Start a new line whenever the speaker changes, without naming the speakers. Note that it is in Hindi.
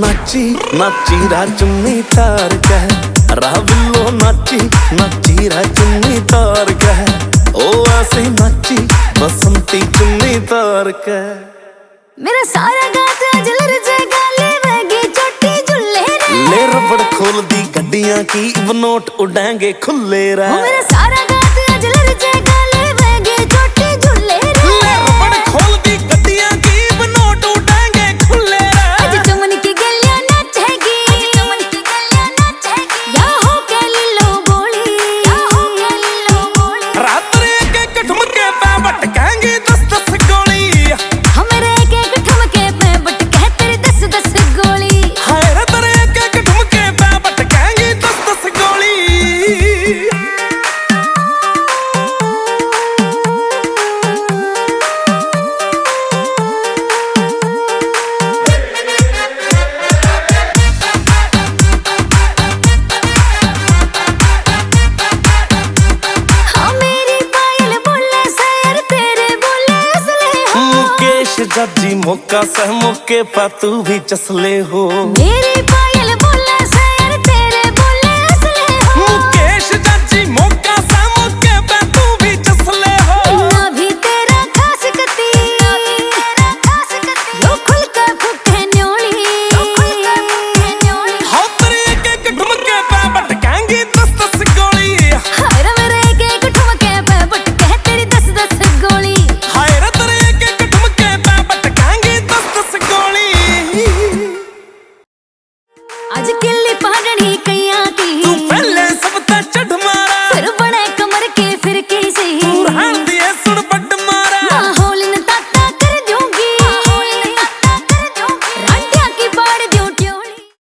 नाची नाची रा चुन्नी तार कह राह बिल्लो नाची नाची रा चुन्नी तार कह ओ ऐसे नाची बसंती चुन्नी तार कह
मेरा सारा गात जलर जगा ले वेगी चोटी झुल्ले रे
ले रबड़ खोल दी गड्डियां की बनोट उड़ाएंगे खुले रे
मेरा सारा गात जलर जगा ले वेगी चोटी झुल्ले रे
ले रबड़ खोल दी गड्डियां की बनोट उड़ाएंगे खुले रे
आज चमन की गलियां नाचेगी चमन की गलियां नाचेगी या हो के लीलो बोली या हो के लीलो बोली
रात रे के ठुमके पे बटकेंगे 10-10 गोली
हमरे के ठुमके पे बटके तेरे 10-10 गोली
हाय रे तेरे के ठुमके पे बटकेंगे 10-10 गोली मुकेश जज्जी मौका सह मौके पा तू भी चसले हो
मेरी